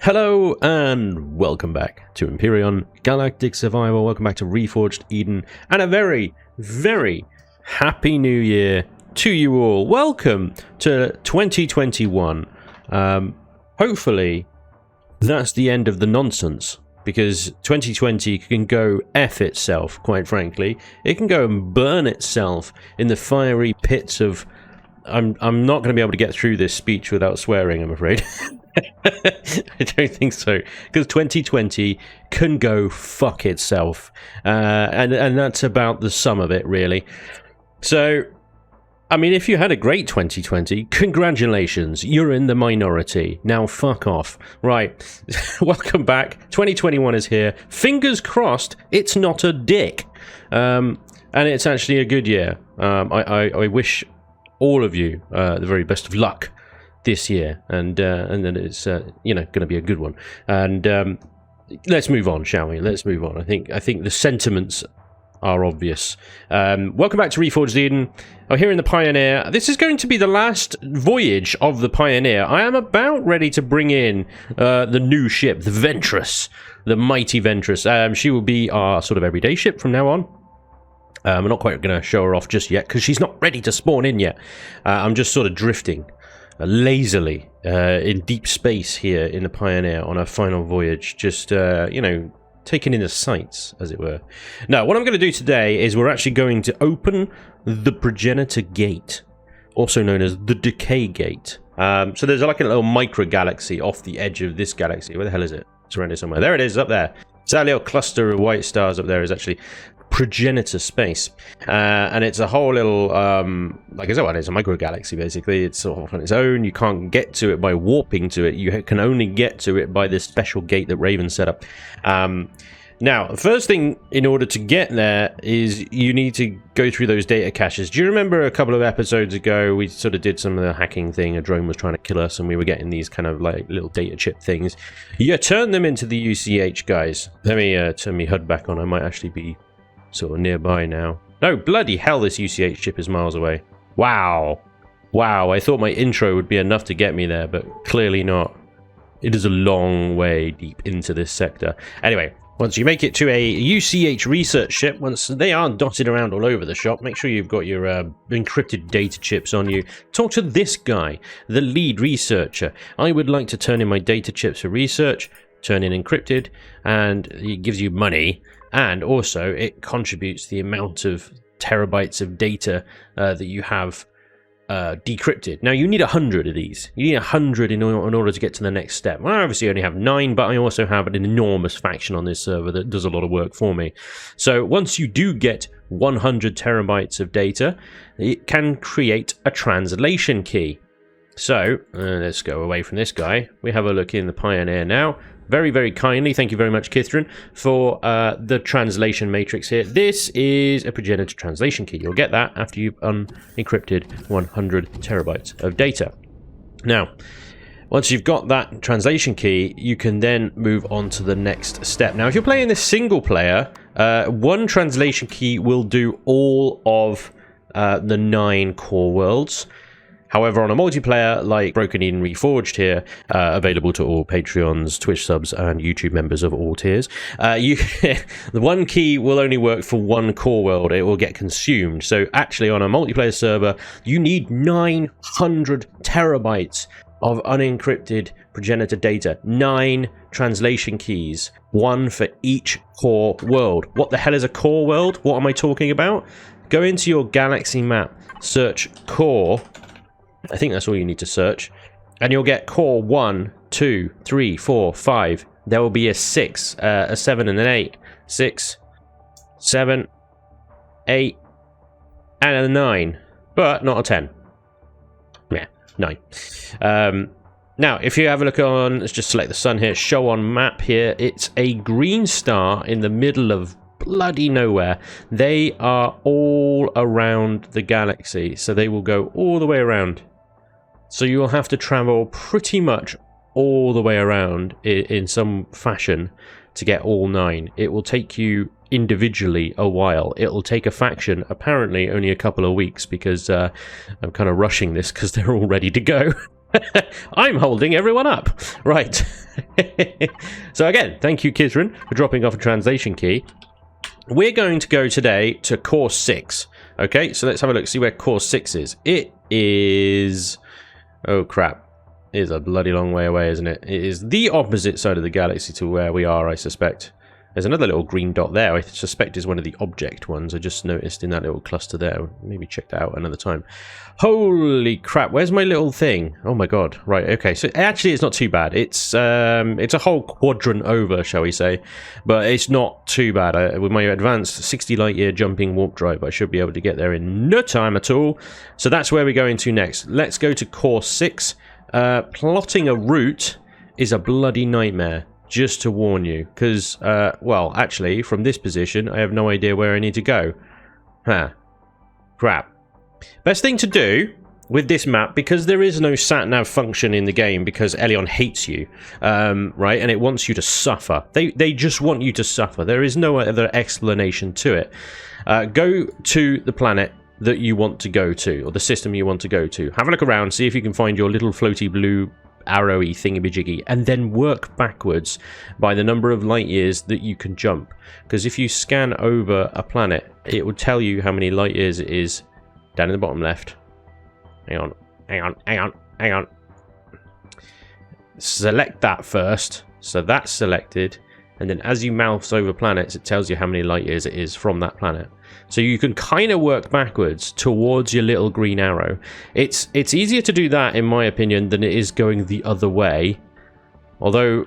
Hello and welcome back to Empyrion, Galactic Survival. Welcome back to Reforged Eden, and a very, very happy new year to you all. Welcome to 2021. Hopefully that's the end of the nonsense, because 2020 can go F itself, quite frankly. It can go and burn itself in the fiery pits of... I'm not going to be able to get through this speech without swearing, I'm afraid. I don't think so, because 2020 can go fuck itself, and that's about the sum of it, really. So, I mean, if you had a great 2020, congratulations, you're in the minority. Now fuck off. Right, welcome back. 2021 is here. Fingers crossed it's not a dick, and it's actually a good year. I wish all of you the very best of luck this year, and then it's you know, going to be a good one. And let's move on, shall we? Let's move on. I think the sentiments are obvious. Welcome back to Reforged Eden. I'm here in the Pioneer. This is going to be the last voyage of the Pioneer. I am about ready to bring in the new ship, the Ventress, the mighty Ventress. She will be our sort of everyday ship from now on. I'm not quite going to show her off just yet, because she's not ready to spawn in yet. I'm just sort of drifting lazily in deep space here in the Pioneer on our final voyage, just you know, taking in the sights, as it were. Now, what I'm going to do today is we're actually going to open the Progenitor Gate, also known as the Decay Gate. So there's like a little micro galaxy off the edge of this galaxy. Where the hell is it? It's around here somewhere. There it is, up there. So that little cluster of white stars up there is actually Progenitor space, and it's a whole little like I said, it's a micro galaxy basically. It's sort of on its own. You can't get to it by warping to it. You can only get to it by this special gate that Raven set up. Now, the first thing in order to get there is you need to go through those data caches. Do you remember a couple of episodes ago we sort of did some of the hacking thing? A drone was trying to kill us and we were getting these kind of like little data chip things. You turn them into the UCH, guys. Let me turn my HUD back on. I might actually be sort of nearby now. No, bloody hell, this UCH chip is miles away. Wow. Wow, I thought my intro would be enough to get me there, but clearly not. It is a long way deep into this sector. Anyway, once you make it to a UCH research ship, once they are dotted around all over the shop, make sure you've got your encrypted data chips on you. Talk to this guy, the lead researcher. I would like to turn in my data chips for research, turn in encrypted, and it gives you money. And also, it contributes the amount of terabytes of data that you have decrypted. Now, you need 100 of these. You need 100 in order to get to the next step. Well, I obviously only have 9, but I also have an enormous faction on this server that does a lot of work for me. So once you do get 100 terabytes of data, it can create a translation key. So let's go away from this guy. We have a look in the Pioneer now. Very, very kindly, thank you very much, Kithrin, for the translation matrix here. This is a Progenitor translation key. You'll get that after you've unencrypted 100 terabytes of data. Now, once you've got that translation key, you can then move on to the next step. Now, if you're playing this single player, one translation key will do all of the 9 core worlds. However, on a multiplayer like Broken Eden Reforged here, available to all Patreons, Twitch subs, and YouTube members of all tiers, the one key will only work for one core world. It will get consumed. So actually, on a multiplayer server, you need 900 terabytes of unencrypted Progenitor data. 9 translation keys, 1 for each core world. What the hell is a core world? What am I talking about? Go into your galaxy map, search core. I think that's all you need to search, and you'll get core 1, 2, 3, 4, 5. There will be a 6, a 7, and an 8. 6, 7, 8, and a 9, but not a 10. Yeah, 9. Now, if you have a look on, let's just select the sun here, show on map here. It's a green star in the middle of bloody nowhere. They are all around the galaxy, so they will go all the way around. So you will have to travel pretty much all the way around in some fashion to get all 9. It will take you individually a while. It will take a faction apparently only a couple of weeks, because I'm kind of rushing this because they're all ready to go. I'm holding everyone up. Right. So again, thank you, Kizran, for dropping off a translation key. We're going to go today to Core 6. Okay, so let's have a look, see where Core 6 is. It is... oh, crap. It is a bloody long way away, isn't it? It is the opposite side of the galaxy to where we are, I suspect. There's another little green dot there. I suspect is one of the object ones. I just noticed in that little cluster there. Maybe check that out another time. Holy crap! Where's my little thing? Oh my god! Right. Okay. So actually, it's not too bad. It's a whole quadrant over, shall we say? But it's not too bad. With my advanced 60 light year jumping warp drive, I should be able to get there in no time at all. So that's where we're going to next. Let's go to Core 6. Plotting a route is a bloody nightmare. Just to warn you, because, well, actually, from this position, I have no idea where I need to go. Huh. Crap. Best thing to do with this map, because there is no sat-nav function in the game, because Elyon hates you, right, and it wants you to suffer. They just want you to suffer. There is no other explanation to it. Go to the planet that you want to go to, or the system you want to go to. Have a look around, see if you can find your little floaty blue arrowy thingamajiggy, and then work backwards by the number of light years that you can jump, because if you scan over a planet, it will tell you how many light years it is down in the bottom left. Hang on. Select that first, so that's selected, and then as you mouse over planets, it tells you how many light years it is from that planet. So you can kind of work backwards towards your little green arrow. It's easier to do that, in my opinion, than it is going the other way. Although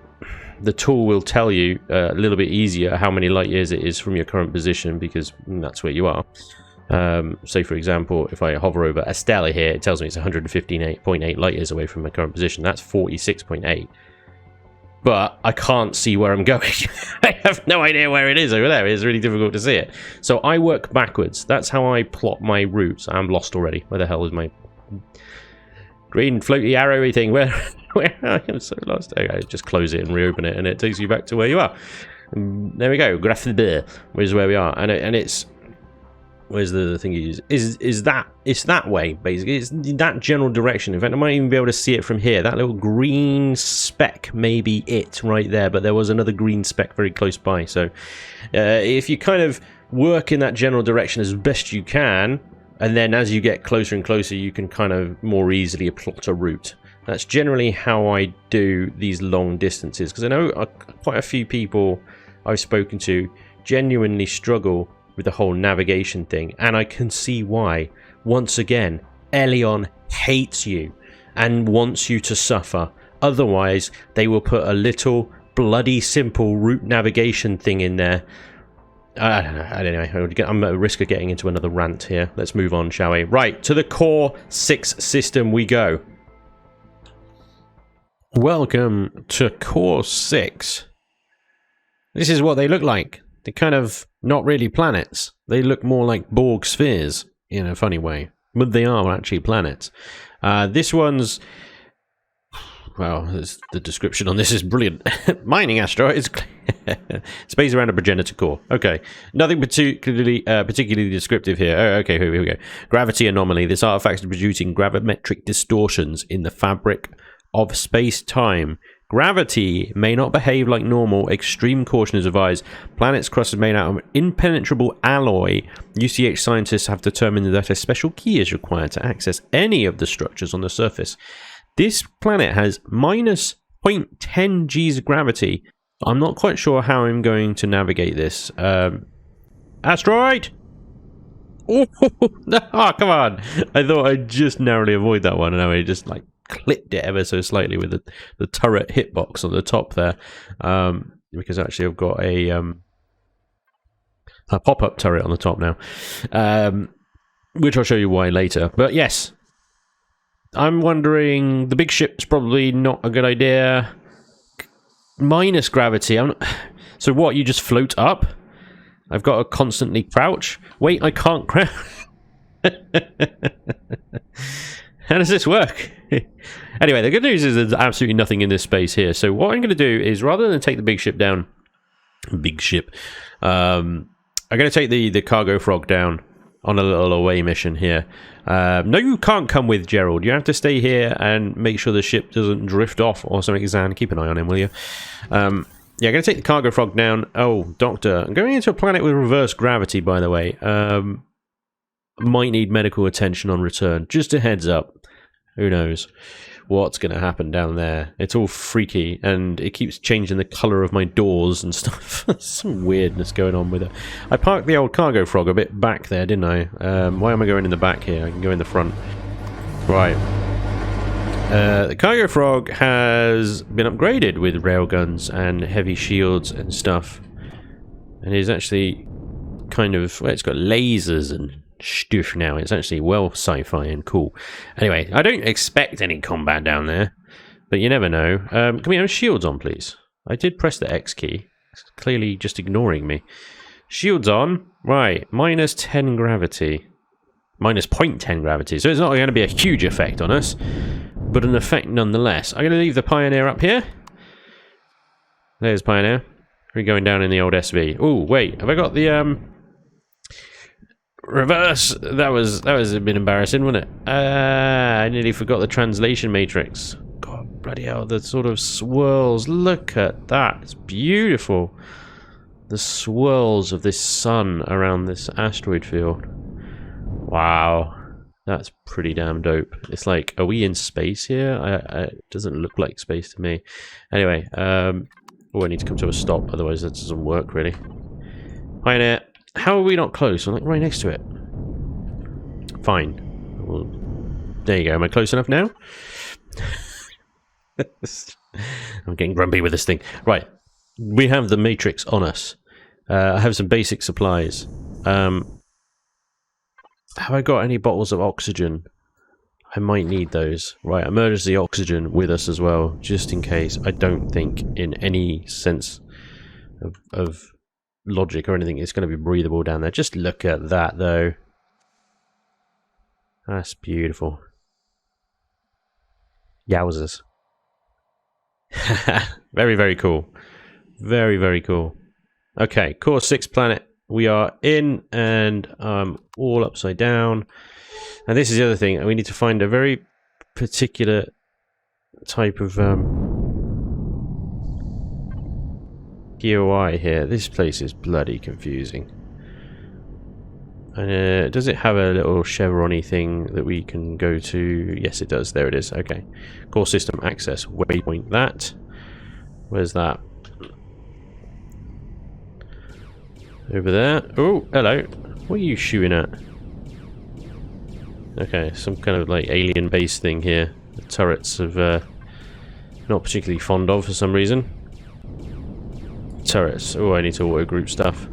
the tool will tell you a little bit easier how many light years it is from your current position, because that's where you are. Say, for example, if I hover over Estella here, it tells me it's 115.8 light years away from my current position. That's 46.8. But I can't see where I'm going. I have no idea where it is over there. It's really difficult to see it. So I work backwards. That's how I plot my routes. I'm lost already. Where the hell is my green floaty arrowy thing? Where I am so lost. Okay, just close it and reopen it, and it takes you back to where you are. There we go. Graph the beer. Where's where we are, and it's. Where's the thing you use? Is that it's that way, basically. It's in that general direction. In fact, I might even be able to see it from here. That little green speck may be it right there, but there was another green speck very close by. So if you kind of work in that general direction as best you can, and then as you get closer and closer, you can kind of more easily plot a route. That's generally how I do these long distances, because I know quite a few people I've spoken to genuinely struggle with the whole navigation thing, and I can see why. Once again, Elyon hates you and wants you to suffer. Otherwise, they will put a little bloody simple route navigation thing in there. I don't know. I'm at risk of getting into another rant here. Let's move on, shall we? Right, to the Core 6 system we go. Welcome to Core 6. This is what they look like. They're kind of not really planets. They look more like Borg spheres in a funny way, but they are actually planets. This one's, well, the description on this is brilliant. Mining asteroids. Space around a progenitor core. Okay, nothing particularly descriptive here. Oh, okay, here we go. Gravity anomaly. This artifact is producing gravimetric distortions in the fabric of space-time. Gravity may not behave like normal. Extreme caution is advised. Planet's crust is made out of impenetrable alloy. UCH scientists have determined that a special key is required to access any of the structures on the surface. This planet has minus 0.10 G's gravity. I'm not quite sure how I'm going to navigate this. Asteroid! Oh, no, come on! I thought I'd just narrowly avoid that one, and now I just like clipped it ever so slightly with the turret hitbox on the top there, because actually I've got a pop-up turret on the top now, which I'll show you why later. But yes, I'm wondering, the big ship's probably not a good idea. Minus gravity. So what, you just float up? I've got to constantly crouch? Wait, I can't crouch. How does this work? Anyway, the good news is there's absolutely nothing in this space here. So what I'm going to do is, rather than take the big ship down, I'm going to take the cargo frog down on a little away mission here. No, you can't come with Gerald. You have to stay here and make sure the ship doesn't drift off or something. Zan, keep an eye on him, will you? Yeah, I'm going to take the cargo frog down. Oh, Doctor. I'm going into a planet with reverse gravity, by the way. Might need medical attention on return. Just a heads up. Who knows what's going to happen down there. It's all freaky, and it keeps changing the colour of my doors and stuff. Some weirdness going on with it. I parked the old cargo frog a bit back there, didn't I? Why am I going in the back here? I can go in the front. Right. The cargo frog has been upgraded with railguns and heavy shields and stuff. And is actually kind of... well, it's got lasers and stuff now. It's actually well sci-fi and cool. Anyway, I don't expect any combat down there, but you never know. Can we have shields on, please? I did press the X key. It's clearly just ignoring me. Shields on. Right, minus 10 gravity. Minus 0.10 gravity. So it's not going to be a huge effect on us, but an effect nonetheless. I'm going to leave the Pioneer up here. There's Pioneer. We're going down in the old SV. Oh, wait. Have I got the... reverse. That was a bit embarrassing, wasn't it? I nearly forgot the translation matrix. God bloody hell, the sort of swirls. Look at that. It's beautiful. The swirls of this sun around this asteroid field. Wow. That's pretty damn dope. It's like, are we in space here? It doesn't look like space to me. Anyway, oh, I need to come to a stop, otherwise that doesn't work really. Pioneer. How are we not close? I'm like right next to it. Fine. Well, there you go. Am I close enough now? I'm getting grumpy with this thing. Right. We have the Matrix on us. I have some basic supplies. Have I got any bottles of oxygen? I might need those. Right, emergency oxygen with us as well, just in case. I don't think in any sense of logic or anything it's going to be breathable down there. Just look at that though. That's beautiful. Yowzers. Very, very cool. Very, very cool. Okay, core 6 planet. We are in, and all upside down. And this is the other thing. We need to find a very particular type of POI here. This place is bloody confusing. And does it have a little chevron-y thing that we can go to? Yes, it does. There it is. Okay. Core system access. Waypoint that. Where's that? Over there. Oh, hello. What are you shooting at? Okay, some kind of like alien base thing here. The turrets of not particularly fond of for some reason. Turrets. Oh, I need to auto group stuff.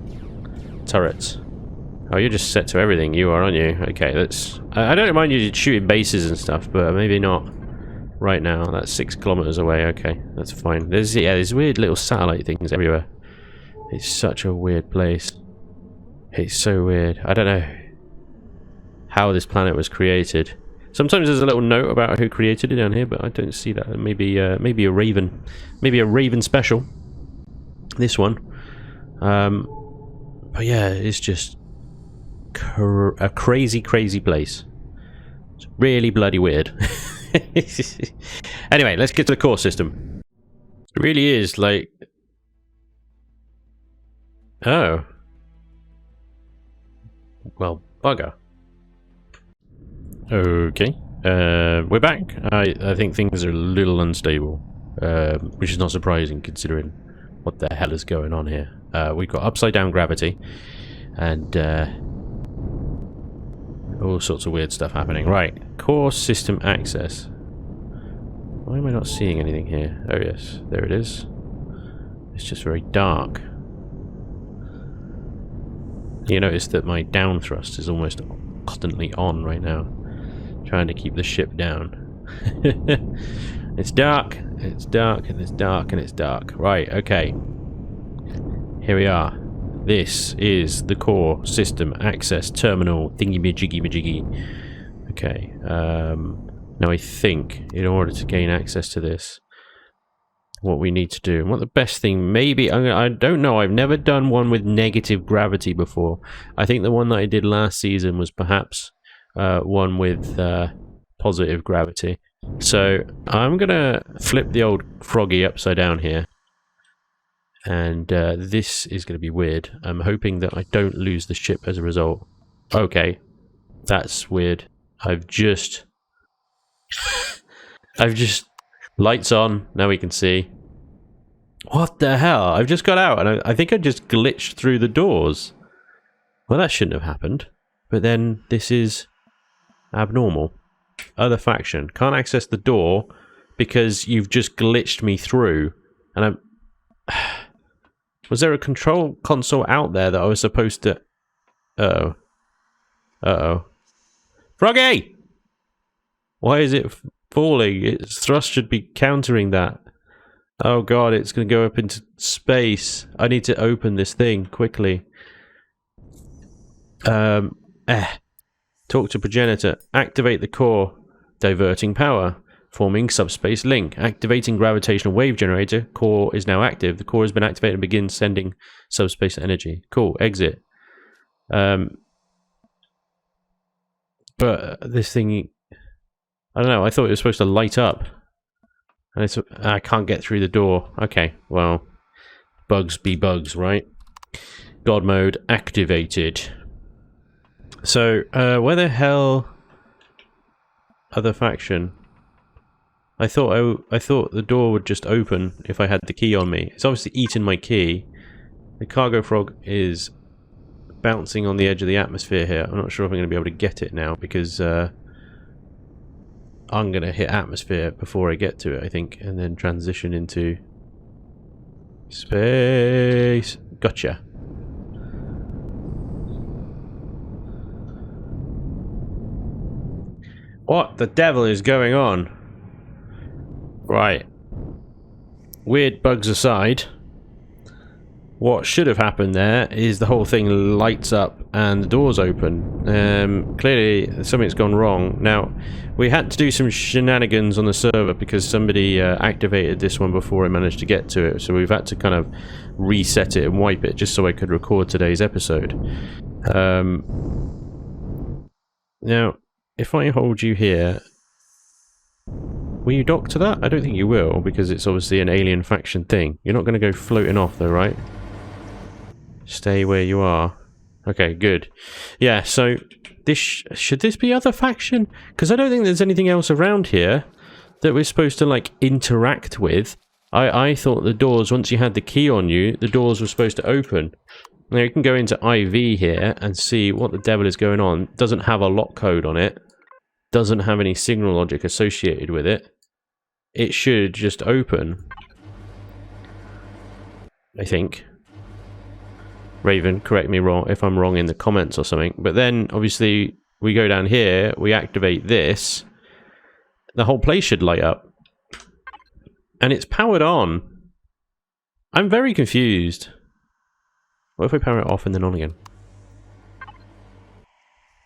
Turrets. Oh, you're just set to everything. You are, aren't you? Okay, that's. I don't mind you shooting bases and stuff, but maybe not right now. That's 6 kilometers away. Okay, that's fine. There's weird little satellite things everywhere. It's such a weird place. It's so weird. I don't know how this planet was created. Sometimes there's a little note about who created it down here, but I don't see that. Maybe a Raven. Maybe a Raven special. This one. But yeah, it's just a crazy, crazy place. It's really bloody weird. Anyway, let's get to the core system. It really is like... Oh. Well, bugger. Okay. We're back. I think things are a little unstable. Which is not surprising considering what the hell is going on here. We've got upside down gravity. And all sorts of weird stuff happening. Right. Core system access. Why am I not seeing anything here? Oh yes. There it is. It's just very dark. You notice that my down thrust is almost constantly on right now, trying to keep the ship down. It's dark, and it's dark, and it's dark, and it's dark. Right, okay. Here we are. This is the core system access terminal thingy-majiggy-majiggy. Okay, now I think in order to gain access to this, what we need to do. And what the best thing, maybe, I don't know, I've never done one with negative gravity before. I think the one that I did last season was perhaps one with positive gravity. So I'm gonna flip the old froggy upside down here, and this is gonna be weird. I'm hoping that I don't lose the ship as a result. Okay, that's weird. I've just lights on, now we can see. What the hell? I've just got out and I think I just glitched through the doors. Well, that shouldn't have happened. But then this is abnormal. Other faction. Can't access the door because you've just glitched me through. And I'm... Was there a control console out there that I was supposed to... Uh-oh. Uh-oh. Froggy! Why is it falling? Its thrust should be countering that. Oh god, it's going to go up into space. I need to open this thing quickly. Talk to progenitor. Activate the core. Diverting power. Forming subspace link. Activating gravitational wave generator. Core is now active. The core has been activated and begins sending subspace energy. Cool. Exit. But this thing... I don't know, I thought it was supposed to light up. And I can't get through the door. Okay, well, bugs be bugs, right? God mode activated. So, where the hell... Other faction? I thought the door would just open if I had the key on me. It's obviously eaten my key. The cargo frog is bouncing on the edge of the atmosphere here. I'm not sure if I'm going to be able to get it now because... I'm going to hit atmosphere before I get to it, I think, and then transition into space. Gotcha. What the devil is going on? Right. Weird bugs aside, what should have happened there is the whole thing lights up and the doors open. Clearly something's gone wrong. Now, we had to do some shenanigans on the server because somebody activated this one before I managed to get to it. So we've had to kind of reset it and wipe it just so I could record today's episode. Now, if I hold you here, will you dock to that? I don't think you will because it's obviously an alien faction thing. You're not going to go floating off though, right? Stay where you are. Okay, good. Yeah, so this should this be other faction? Because I don't think there's anything else around here that we're supposed to like interact with. I thought the doors, once you had the key on you, the doors were supposed to open. Now you can go into IV here and see what the devil is going on. It doesn't have a lock code on it. Doesn't have any signal logic associated with it. It should just open. I think. Raven, correct me wrong if I'm wrong in the comments or something. But then, obviously, we go down here, we activate this. The whole place should light up. And it's powered on. I'm very confused. What if we power it off and then on again?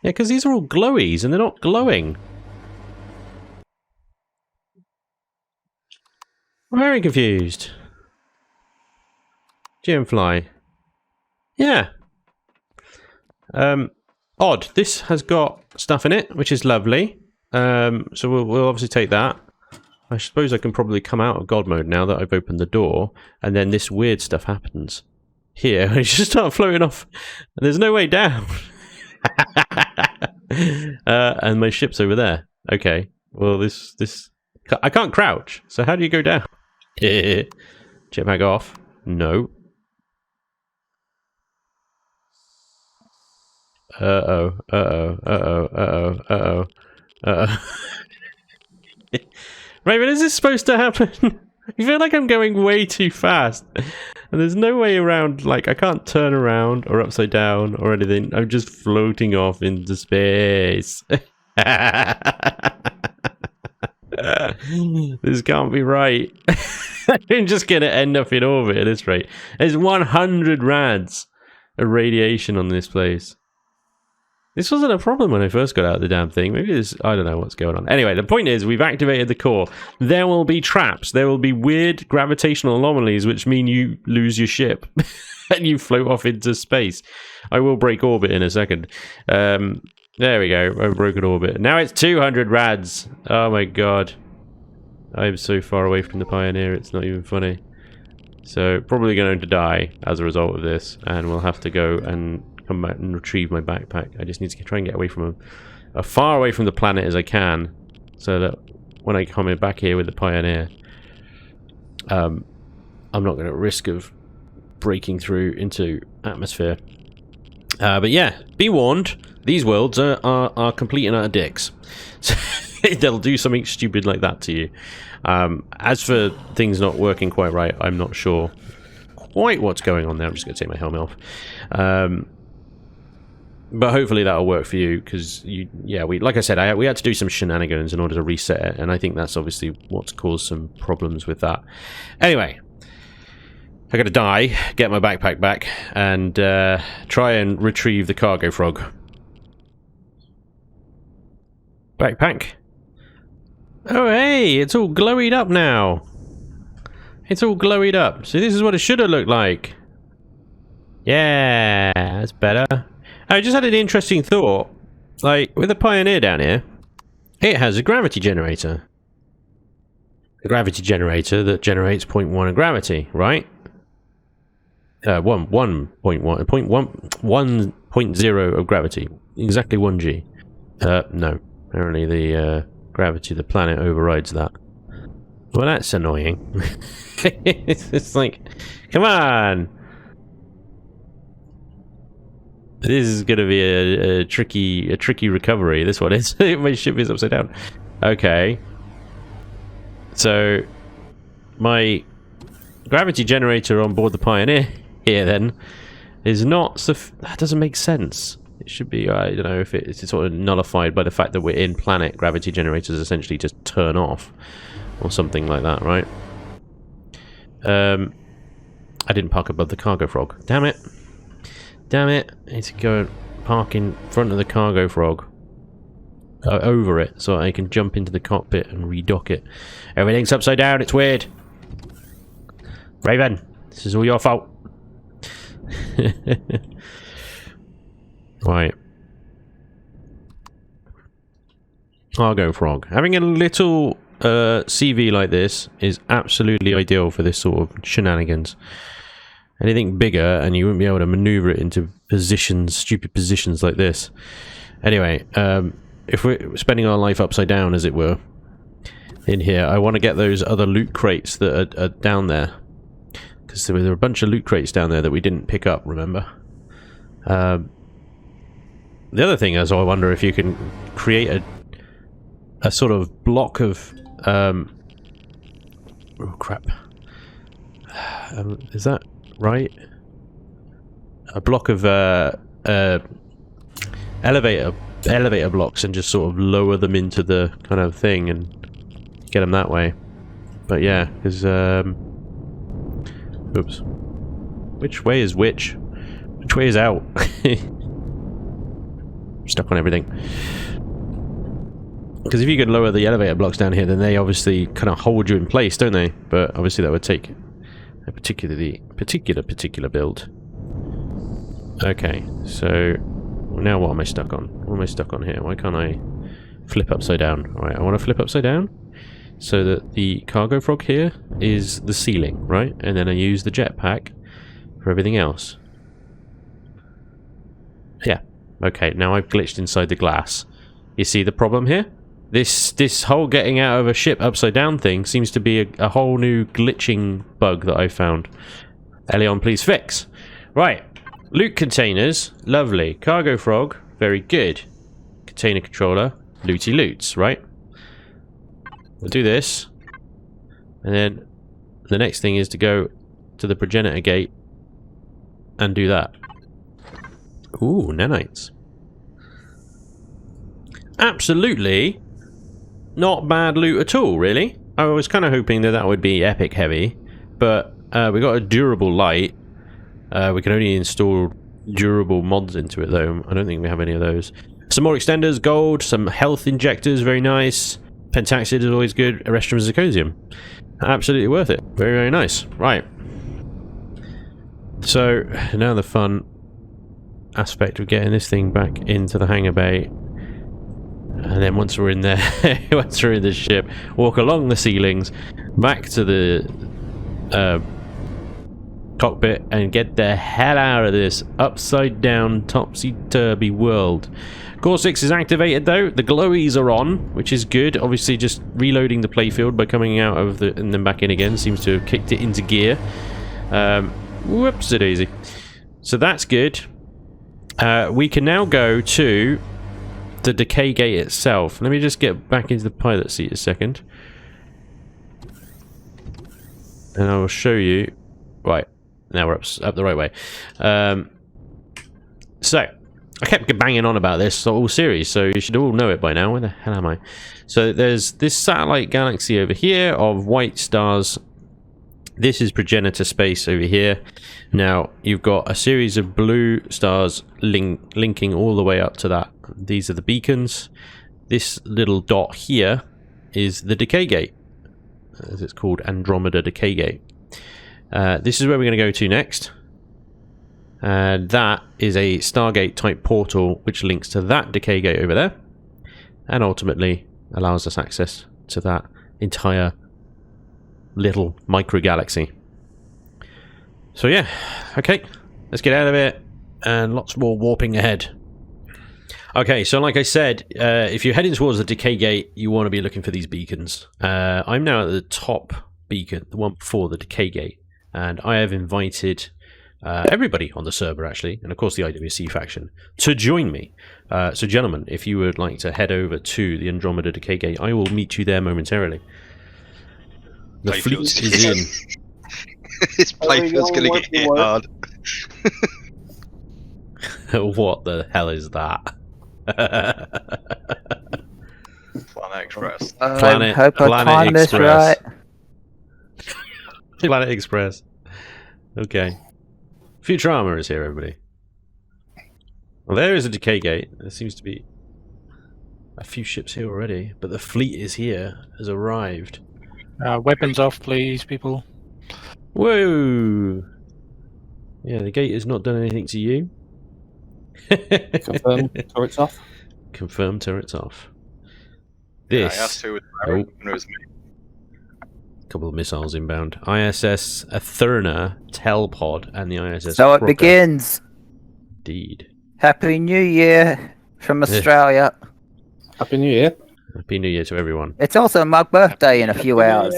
Yeah, because these are all glowies and they're not glowing. I'm very confused. Gemfly. Yeah. Odd. This has got stuff in it, which is lovely. So we'll obviously take that. I suppose I can probably come out of God mode now that I've opened the door, and then this weird stuff happens. Here, I just start floating off, and there's no way down. And my ship's over there. Okay. Well, this I can't crouch. So how do you go down? Jetpack off. No. Uh-oh. Uh-oh. Uh-oh. Uh-oh. Uh-oh. Uh-oh. Raven, is this supposed to happen? I feel like I'm going way too fast. And there's no way around, like, I can't turn around or upside down or anything. I'm just floating off into space. This can't be right. I'm just going to end up in orbit at this rate. There's 100 rads of radiation on this place. This wasn't a problem when I first got out of the damn thing. Maybe this... I don't know what's going on. Anyway, the point is, we've activated the core. There will be traps. There will be weird gravitational anomalies, which mean you lose your ship. And you float off into space. I will break orbit in a second. There we go. I've broken orbit. Now it's 200 rads. Oh my god. I'm so far away from the Pioneer, it's not even funny. So, probably going to die as a result of this. And we'll have to go and come back and retrieve my backpack. I just need to try and get away from him, as far away from the planet as I can, so that when I come back here with the Pioneer, I'm not going to risk of breaking through into atmosphere. But yeah, be warned, these worlds are complete and utter dicks. So they'll do something stupid like that to you. As for things not working quite right, I'm not sure quite what's going on there. I'm just going to take my helmet off. But hopefully that'll work for you, because like I said, we had to do some shenanigans in order to reset it, and I think that's obviously what's caused some problems with that. Anyway, I gotta die, get my backpack back, and try and retrieve the cargo frog. Backpack. Oh hey, it's all glowied up now. It's all glowied up. So this is what it should have looked like. Yeah, that's better. I just had an interesting thought. Like, with the Pioneer down here, it has a gravity generator. A gravity generator that generates 0.1 of gravity, right? 1.0 of gravity. Exactly 1G. No. Apparently the gravity of the planet overrides that. Well, that's annoying. It's like, come on! This is going to be a tricky recovery. This one is. My ship is upside down. Okay. So, my gravity generator on board the Pioneer here then is not. That doesn't make sense. It should be. I don't know if it's sort of nullified by the fact that we're in planet. Gravity generators essentially just turn off, or something like that, right? I didn't park above the cargo frog. Damn it. Damn it, I need to go and park in front of the cargo frog. Over it, so I can jump into the cockpit and redock it. Everything's upside down, it's weird. Raven, this is all your fault. Right. Cargo frog. Having a little CV like this is absolutely ideal for this sort of shenanigans. Anything bigger and you wouldn't be able to maneuver it into positions, stupid positions like this. Anyway, if we're spending our life upside down, as it were, in here, I want to get those other loot crates that are down there. Because there were a bunch of loot crates down there that we didn't pick up, remember? The other thing is, I wonder if you can create a sort of block of... oh crap. Is that... right? A block of elevator blocks and just sort of lower them into the kind of thing and get them that way. But yeah, because oops. Which way is which? Which way is out? Stuck on everything. Because if you could lower the elevator blocks down here, then they obviously kind of hold you in place, don't they? But obviously that would take a particular build. Okay, so now what am I stuck on? What am I stuck on here? Why can't I flip upside down? Alright, I want to flip upside down so that the cargo frog here is the ceiling, right? And then I use the jetpack for everything else. Yeah, okay, now I've glitched inside the glass. You see the problem here? This whole getting out of a ship upside down thing seems to be a whole new glitching bug that I found. Elion, please fix. Right. Loot containers. Lovely. Cargo frog. Very good. Container controller. Looty loots, right? We'll do this. And then the next thing is to go to the progenitor gate and do that. Ooh, nanites. Absolutely not bad loot at all, really. I was kind of hoping that would be epic heavy, but we got a durable light. We can only install durable mods into it, though. I don't think we have any of those. Some more extenders, gold, some health injectors, very nice. Pentaxid is always good. Erestrum Zirconium. Absolutely worth it. Very, very nice. Right. So, now the fun aspect of getting this thing back into the hangar bay. And then once we're in there, once we're in the ship, walk along the ceilings, back to the cockpit, and get the hell out of this upside down, topsy-turvy world. Core 6 is activated though. The glowies are on, which is good. Obviously, just reloading the playfield by coming out of the and then back in again seems to have kicked it into gear. Whoops-a-daisy. So that's good. We can now go to the decay gate itself. Let me just get back into the pilot seat a second, and I will show you. Right, now we're up the right way. So I kept banging on about this whole series, so you should all know it by now. Where the hell am I? So there's this satellite galaxy over here of white stars. This is progenitor space over here. Now you've got a series of blue stars linking all the way up to that. These are the beacons. This little dot here is the decay gate, as it's called, Andromeda Decay Gate. This is where we're going to go to next. And that is a Stargate type portal which links to that decay gate over there, and ultimately allows us access to that entire little micro galaxy. So yeah, okay, let's get out of it, and lots more warping ahead. Okay, so like I said, if you're heading towards the decay gate, you want to be looking for these beacons. I'm now at the top beacon, the one before the decay gate, and I have invited everybody on the server, actually, and of course the IWC faction, to join me. So gentlemen, if you would like to head over to the Andromeda Decay Gate, I will meet you there momentarily. The fleet is in. This playfield's going to get hit hard. What the hell is that? Planet Express. Planet Express. Right. Planet Express. Okay. Futurama is here, everybody. Well, there is a decay gate. There seems to be a few ships here already, but the fleet is here, has arrived. Weapons off, please, people. Whoa! Yeah, the gate has not done anything to you. Confirm, turrets off. Confirm, turrets off. This. I asked who was there, and it was me. Couple of missiles inbound. ISS Atherna, Telpod, and the ISS So it Crocker. begins. Indeed. Happy New Year from Australia. Happy New Year. Happy New Year to everyone. It's also my birthday in a few hours.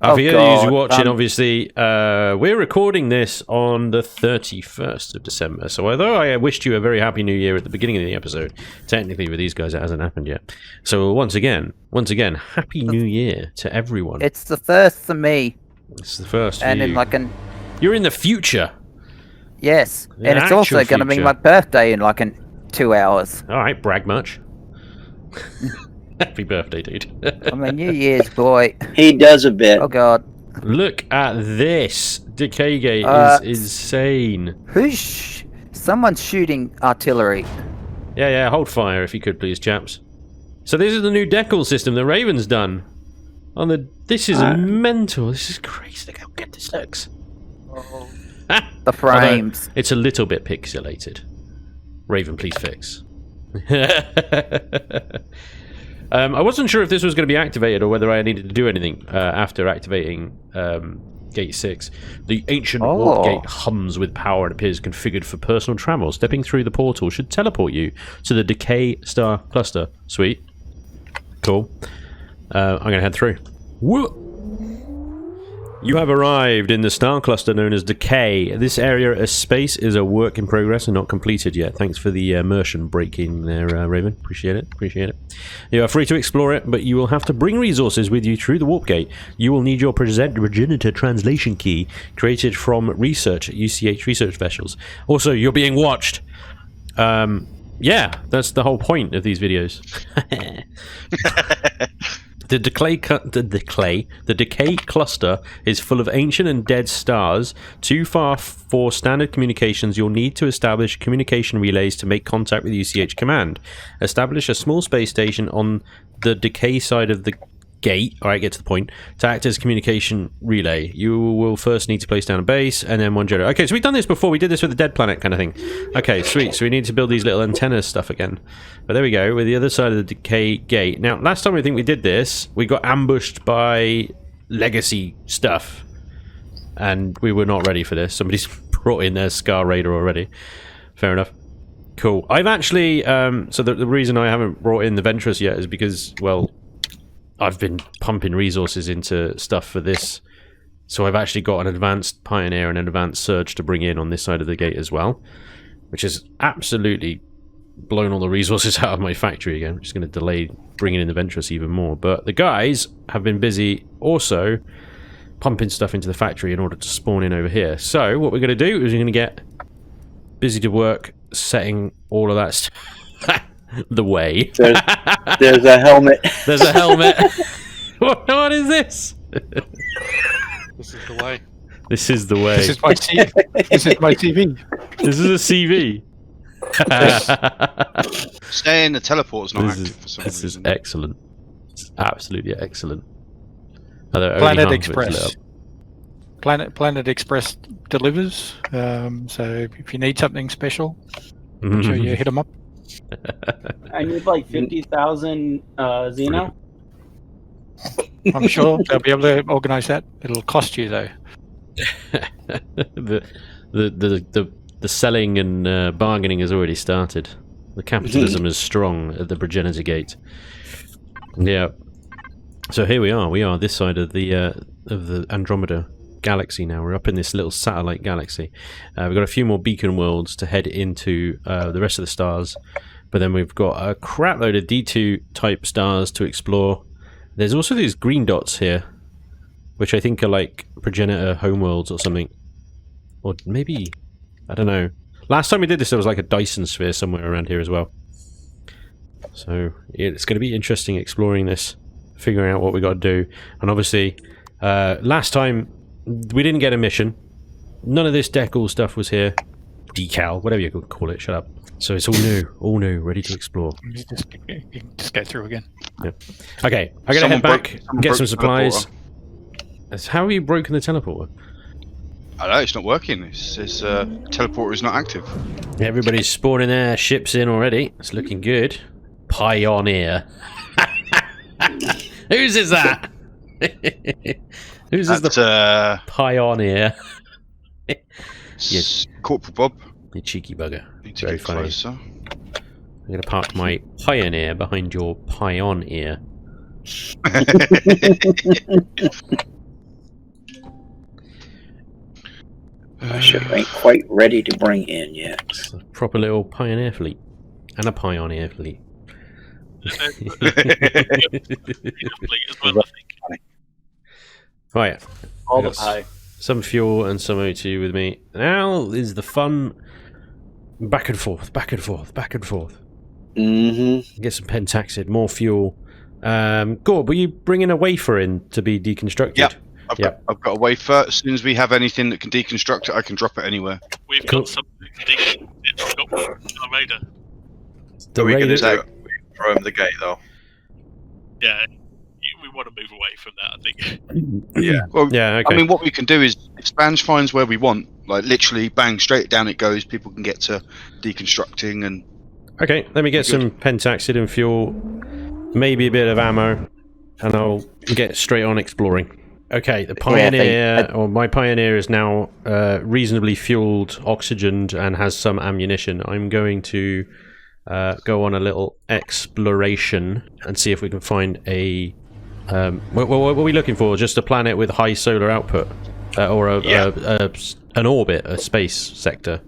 For you who's God, watching, obviously, we're recording this on the 31st of December. So although I wished you a very happy New Year at the beginning of the episode, technically with these guys it hasn't happened yet. So once again, happy New Year to everyone. It's the first for me. It's the first for And you. in like an... You're in the future. Yes. The And it's also actual going to be future. my birthday in like 2 hours. All right, brag much. Happy birthday, dude. I'm a New Year's boy. He does a bit. Oh God. Look at this. Decay Gate is insane. Someone's shooting artillery. Yeah, hold fire if you could, please, chaps. So this is the new decal system that Raven's done. This is mental. This is crazy. Look how good this looks. The frames. Although it's a little bit pixelated. Raven, please fix. I wasn't sure if this was going to be activated or whether I needed to do anything after activating Gate 6. The ancient warp gate hums with power and appears configured for personal travel. Stepping through the portal should teleport you to the Decay Star Cluster. Sweet. Cool. I'm going to head through. Whoa! You have arrived in the star cluster known as Decay. This area of space is a work in progress and not completed yet. Thanks for the immersion breaking there, Raven. Appreciate it. You are free to explore it, but you will have to bring resources with you through the warp gate. You will need your progenitor translation key created from research at UCH research vessels. Also, you're being watched. Yeah, that's the whole point of these videos. The decay cluster is full of ancient and dead stars. Too far for standard communications. You'll need to establish communication relays to make contact with UCH command. Establish a small space station on the decay side of the gate. Alright, get to the point. To act as communication relay. You will first need to place down a base and then one generator. Okay, so we've done this before. We did this with the dead planet kind of thing. Okay, sweet. So we need to build these little antenna stuff again. But there we go, with the other side of the decay gate. Now, last time I think we did this, we got ambushed by legacy stuff. And we were not ready for this. Somebody's brought in their Scar Raider already. Fair enough. Cool. I've actually... so the reason I haven't brought in the Ventress yet is because, well... I've been pumping resources into stuff for this, so I've actually got an advanced Pioneer and an advanced Surge to bring in on this side of the gate as well, which has absolutely blown all the resources out of my factory again, which is going to delay bringing in the Ventress even more. But the guys have been busy also pumping stuff into the factory in order to spawn in over here. So what we're going to do is we're going to get busy to work setting all of that stuff the way. There's a helmet. There's a helmet. What is this? This is the way. This is the way. This is my TV. This is my TV. This is a CV. Saying the teleport's not This active for some is reason. excellent. It's absolutely excellent. Although Planet only half of it's lit Express. Planet Express delivers. So if you need something special, up. make sure you hit them up. I need like 50,000 Xeno. I'm sure they'll be able to organise that. It'll cost you though. the selling and bargaining has already started. The capitalism is strong at the Progenitor Gate. Yeah. So here we are. We are this side of the Andromeda galaxy now. We're up in this little satellite galaxy. We've got a few more beacon worlds to head into the rest of the stars, but then we've got a crap load of D2 type stars to explore. There's also these green dots here, which I think are like Progenitor homeworlds or something, or maybe, I don't know. Last time we did this there was like a Dyson sphere somewhere around here as well. So it's going to be interesting exploring this, figuring out what we got to do. And obviously last time we didn't get a mission. None of this decal stuff was here. Decal, whatever you could call it. Shut up. So it's all new, ready to explore. You can just go through again. Yeah. Okay, I gotta head back, get some supplies. How have you broken the teleporter? I know, it's not working. It says teleporter is not active. Everybody's spawning their ships in already. It's looking good. Pioneer. Whose is that? Whose is the Pioneer? Yes. Corporal Bob. You cheeky bugger. Need to Very get funny. closer. I'm going to park my Pioneer behind your Pioneer. My ship ain't quite ready to bring in yet. It's a proper little Pioneer fleet. And a Pioneer fleet. Right. All I the got pie. some fuel and some O2 with me. Now is the fun back and forth, back and forth, back and forth. Mm-hmm. Get some pentaxid, more fuel. Gord, were you bringing a wafer in to be deconstructed? Yep. I've got a wafer. As soon as we have anything that can deconstruct it, I can drop it anywhere. We've Cool. got something decent. It's got our radar. The Are we going Raider- to throw him the gate though? Yeah, we want to move away from that, I think. Yeah. Well, Yeah, okay. I mean, what we can do is, if Spanj finds where we want, like literally, bang, straight down it goes. People can get to deconstructing and. Okay, let me get some pentaxid and fuel, maybe a bit of ammo, and I'll get straight on exploring. Okay, the Pioneer, or my Pioneer is now reasonably fueled, oxygened, and has some ammunition. I'm going to go on a little exploration and see if we can find a... what are we looking for? Just a planet with high solar output? Or an orbit, a space sector?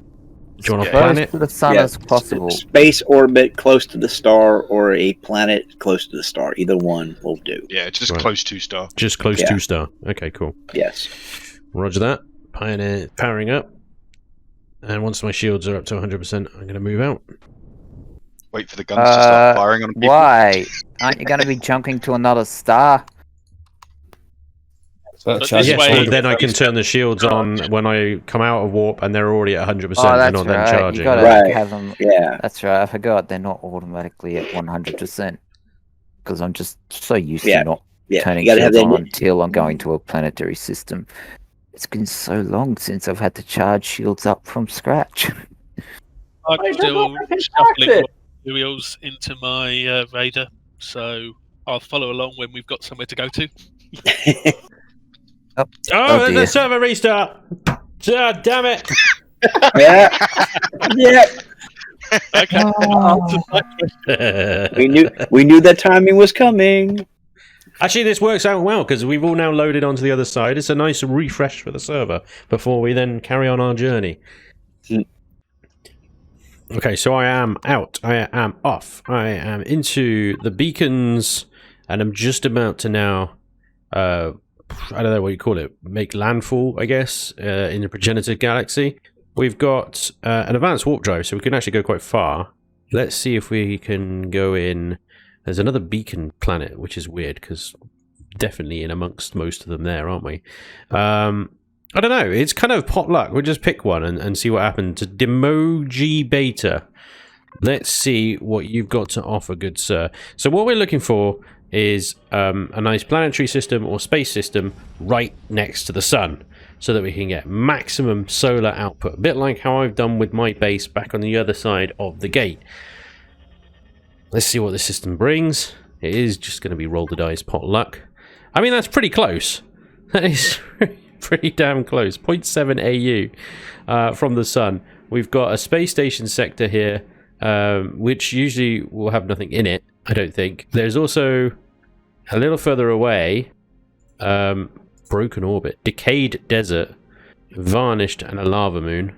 Do you want a Close planet? to the sun Yeah, as possible. Space orbit close to the star or a planet close to the star. Either one will do. Yeah, just Right. close to star. Just close Yeah. to star. Okay, cool. Yes. Roger that. Pioneer powering up. And once my shields are up to 100%, I'm going to move out. Wait for the guns to start firing on people. Why? Aren't you going to be jumping to another star? But this Yes, way, but then I can turn the shields on when I come out of warp, and they're already at 100%. Oh, They're that's not then right. charging. You got to Right. have them. Yeah. That's right. I forgot they're not automatically at 100% because I'm just so used Yeah. to not Yeah. turning You gotta have shields on that. until I'm going to a planetary system. It's been so long since I've had to charge shields up from scratch. I'm Why still don't they shuffling tax it? materials into my Raider, so I'll follow along when we've got somewhere to go to. Oh, Oh, dear. the server restart! Ah, damn it! Yeah. Yeah. Okay. We knew that timing was coming. Actually, this works out well because we've all now loaded onto the other side. It's a nice refresh for the server before we then carry on our journey. Okay, so I am out. I am off. I am into the beacons, and I'm just about to now, I don't know what you call it, make landfall, I guess, in the progenitor galaxy. We've got an advanced warp drive, so we can actually go quite far. Let's see if we can go in. There's another beacon planet, which is weird, because definitely in amongst most of them there, aren't we? I don't know. It's kind of potluck. We'll just pick one and see what happens. Demoji Beta. Let's see what you've got to offer, good sir. So what we're looking for is a nice planetary system or space system right next to the sun, so that we can get maximum solar output. A bit like how I've done with my base back on the other side of the gate. Let's see what the system brings. It is just going to be roll the dice potluck. I mean, that's pretty close. That is pretty damn close. 0.7 AU from the sun. We've got a space station sector here, which usually will have nothing in it, I don't think. There's also a little further away, broken orbit, decayed desert, varnished, and a lava moon.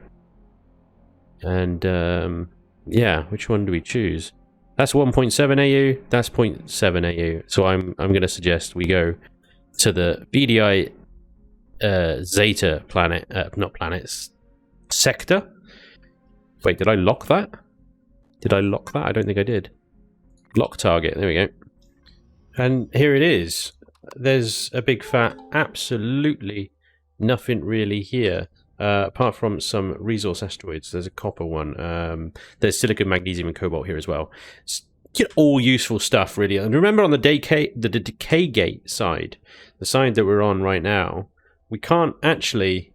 And yeah, which one do we choose? That's 1.7 AU. That's 0.7 AU. So I'm going to suggest we go to the VDI Zeta planet, not planets, sector. Wait, did I lock that? Did I lock that? I don't think I did. Lock target. There we go. And here it is. There's a big fat absolutely nothing really here. Apart from some resource asteroids. There's a copper one. There's silicon, magnesium, and cobalt here as well. It's all useful stuff, really. And remember, on the decay gate side, the side that we're on right now, we can't actually...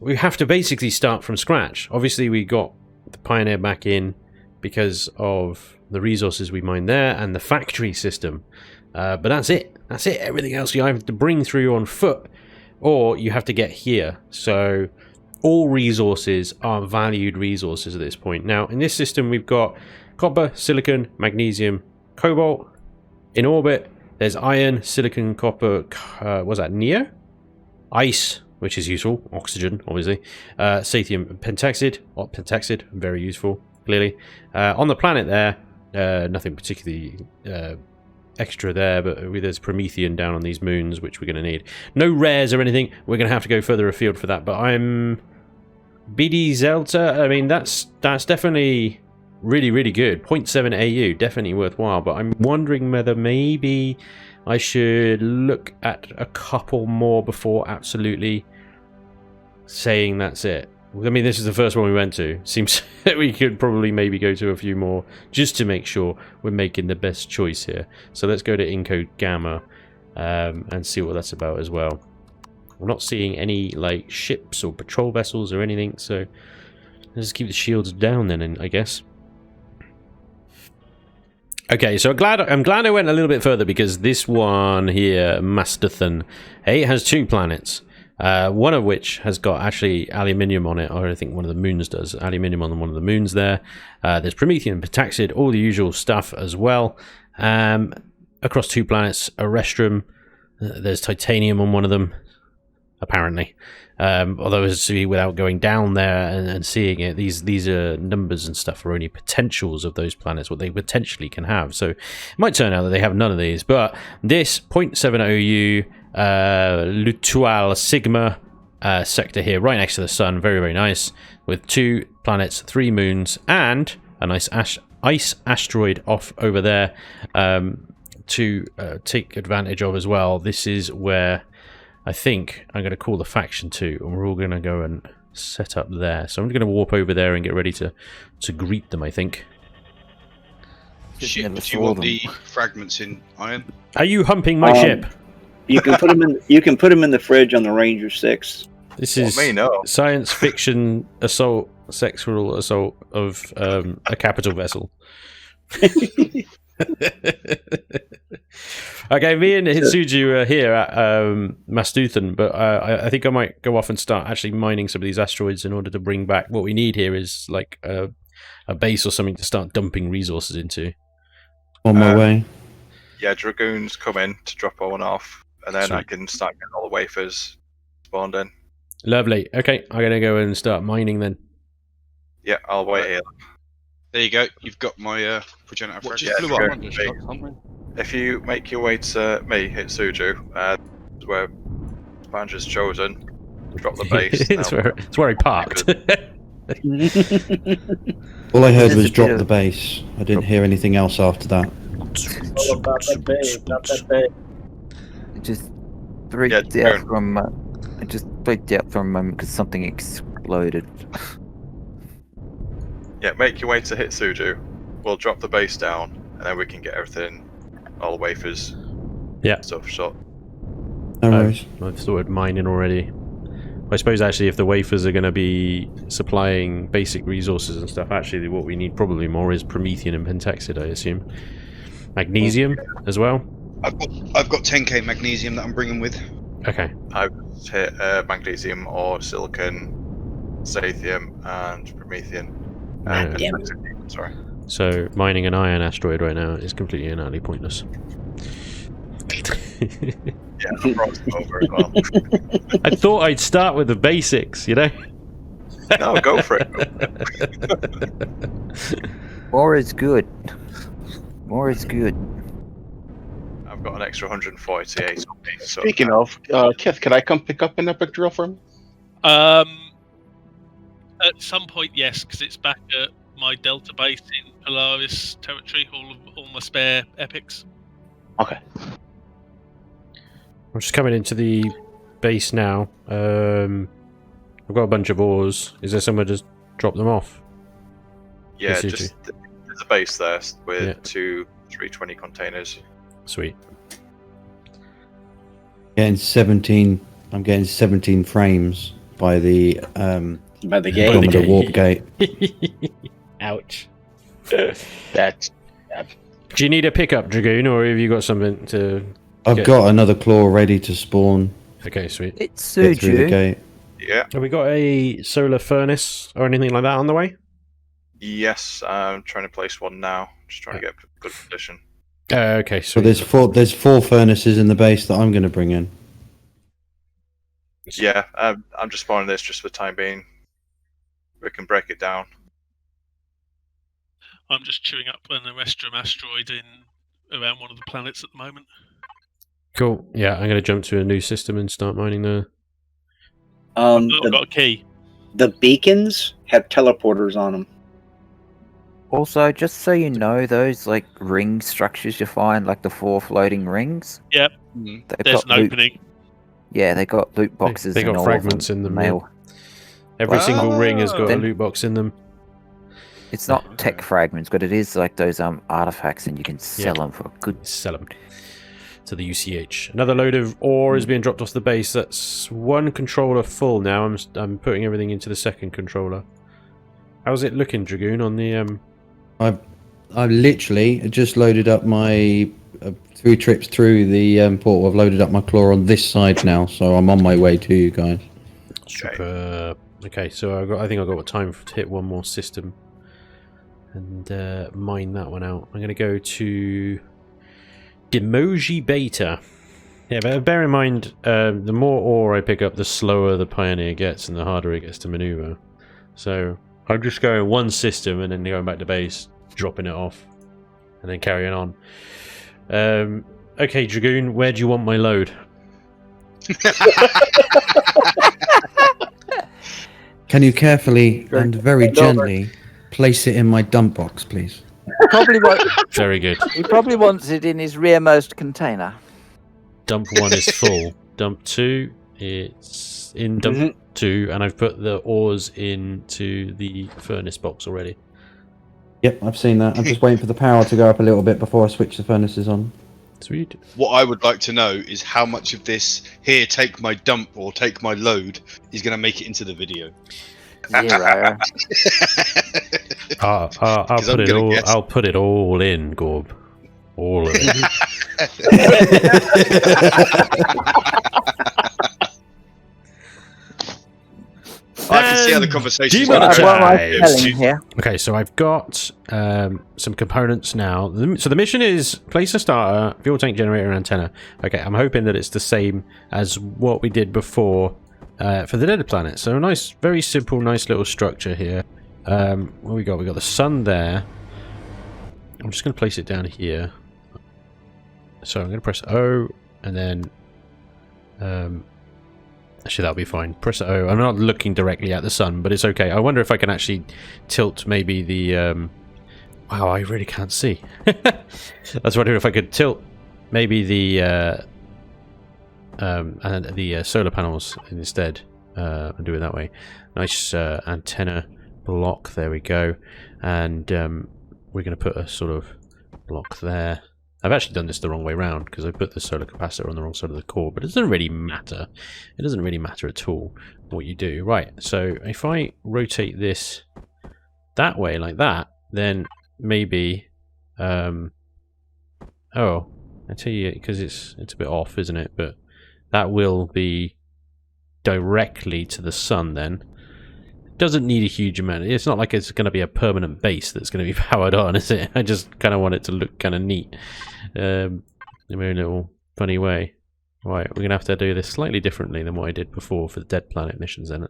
We have to basically start from scratch. Obviously, we got the Pioneer back in because of the resources we mined there and the factory system. But that's it. That's it. Everything else you have to bring through on foot, or you have to get here. So all resources are valued resources at this point. Now, in this system, we've got copper, silicon, magnesium, cobalt. In orbit, there's iron, silicon, copper, what's that, neo? Ice, which is useful. Oxygen, obviously. Sathium pentaxid, pentaxid, very useful, clearly. On the planet there, nothing particularly extra there, but there's Promethean down on these moons, which we're going to need. No rares or anything. We're going to have to go further afield for that, but I'm... BD Zelta, I mean, that's definitely really, really good. 0.7 AU, definitely worthwhile, but I'm wondering whether maybe I should look at a couple more before absolutely saying that's it. I mean, this is the first one we went to. Seems that we could probably maybe go to a few more just to make sure we're making the best choice here. So let's go to Inco Gamma and see what that's about as well. We're not seeing any like ships or patrol vessels or anything, so let's keep the shields down then, I guess. Okay, so I'm glad I went a little bit further, because this one here, Masterthon, it has 2 planets. One of which has got actually aluminium on it, or I think one of the moons does. Aluminium on one of the moons there. There's Promethean, Pentaxid, all the usual stuff as well. Across 2 planets, Arestrum. There's titanium on one of them, apparently. Although, without going down there and seeing it, these numbers and stuff are only potentials of those planets, what they potentially can have. So it might turn out that they have none of these. But this 0.7 OU Lutual Sigma sector here, right next to the sun, very, very nice, with 2 planets, 3 moons, and a nice ice asteroid off over there to take advantage of as well. This is where I think I'm going to call the faction to, and we're all going to go and set up there. So I'm going to warp over there and get ready to greet them, I think. Ship, never do you saw want them. the fragments in iron? Are you humping my ship? You can put them in. You can put them in the fridge on the Ranger 6. This Well, is me, no. science fiction assault, sexual assault of a capital vessel. Okay, me and Hitsuju are here at Mastuthan, but I think I might go off and start actually mining some of these asteroids in order to bring back. What we need here is like a base or something to start dumping resources into. On my way. Yeah, Dragoons come in to drop one off, and then I Sweet. can start getting all the wafers spawned in. Lovely. Okay, I'm gonna go and start mining then. Yeah, I'll wait here. There you go. You've got my progenitor What fragment. just Yeah, blew sure. up? Big. Something. If you make your way to me, Hitsuju, where Spanj has chosen, drop the base. it's where I parked. All I heard There's was a drop bit the of- base. I didn't hear anything else after that. All about that bay, about that bay. Just freaked Yeah, out Darren. from. I just freaked out for a moment because something exploded. Yeah, make your way to Hitsuju. We'll drop the base down, and then we can get everything, all the wafers. Yeah. Stuff shot. No worries. I've started mining already. I suppose actually if the wafers are going to be supplying basic resources and stuff, actually what we need probably more is Promethean and Pentexid, I assume. Magnesium as well? I've got 10k magnesium that I'm bringing with. Okay. I've hit magnesium or silicon, sathium, and Promethean. Yeah. Damn Sorry. So mining an iron asteroid right now is completely and utterly pointless. Yeah, I brought some over as well. I thought I'd start with the basics, you know? No, go for it. More is good. More is good. I've got an extra 140 TA. So Speaking of, Kith, can I come pick up an epic drill from? At some point, yes, because it's back at my Delta base in Polaris territory. All my spare epics. Okay. I'm just coming into the base now. I've got a bunch of ores. Is there somewhere to drop them off? yeah, Yes, you just there's a base there with Yeah. 2 320 containers. Sweet. Getting 17. I'm getting 17 frames by the By the gate. Andromeda warp gate. Ouch. That's Do you need a pickup, Dragoon, or have you got something to... I've Get- got another claw ready to spawn. Okay, sweet. It Get through the Suju. gate. Yeah. Have we got a solar furnace or anything like that on the way? Yes, I'm trying to place one now. Just trying to get a good position. Okay, So sweet. there's four furnaces in the base that I'm going to bring in. Yeah, I'm just spawning this just for the time being. We can break it down. I'm just chewing up an Erestrum asteroid around one of the planets at the moment. Cool. Yeah, I'm going to jump to a new system and start mining the... I've The, got a key. the beacons have teleporters on them. Also, just so you know, those like ring structures you find, like the 4 floating rings. Yep. Mhm. They've There's got an loot. opening. Yeah, they got loot boxes. they and got all fragments of in them, Mail. Every single ring has got a Then- loot box in them. It's not tech fragments, but it is like those artifacts, and you can sell them for a good. Sell them to the UCH. Another load of ore is being dropped off the base. That's one controller full now. I'm putting everything into the second controller. How's it looking, Dragoon, on the... I've literally just loaded up my 3 trips through the portal. I've loaded up my claw on this side now, so I'm on my way to you guys. Super. Okay, so I think I've got time to hit one more system and mine that one out. I'm going to go to Demoji Beta. Yeah, but bear in mind, the more ore I pick up, the slower the Pioneer gets and the harder it gets to maneuver. So I'm just going one system and then going back to base, dropping it off, and then carrying on. Okay, Dragoon, where do you want my load? Can you carefully and very Hand over. gently place it in my dump box, please? Probably Very good. he probably wants it in his rearmost container. Dump 1 is full. Dump 2, it's in dump 2, and I've put the ores into the furnace box already. Yep, I've seen that. I'm just waiting for the power to go up a little bit before I switch the furnaces on. Sweet. What I would like to know is how much of this here, take my dump or take my load, is going to make it into the video. 0. I'll put it all in, Gorb. All of it. I can see how the conversation's Demon going to attack. What am I telling here? Okay, so I've got some components now. So the mission is place a starter, fuel tank generator, and antenna. Okay, I'm hoping that it's the same as what we did before for the Dead Planet. So a nice, very simple, nice little structure here. What we got? We got the sun there. I'm just going to place it down here. So I'm going to press O, and then actually that'll be fine. Press O. I'm not looking directly at the sun, but it's okay. I wonder if I can actually tilt maybe the wow, I really can't see. I was wondering if I could tilt maybe the solar panels instead and do it that way. Nice antenna block, there we go. And we're going to put a sort of block there. I've actually done this the wrong way around because I put the solar capacitor on the wrong side of the core, but it doesn't really matter. It doesn't really matter at all what you do. Right, so if I rotate this that way like that, then maybe oh, I tell you, because it's a bit off, isn't it? But that will be directly to the sun then. Doesn't need a huge amount. It's not like it's going to be a permanent base that's going to be powered on, is it? I just kind of want it to look kind of neat in a little funny way. Right, we're going to have to do this slightly differently than what I did before for the Dead Planet missions then,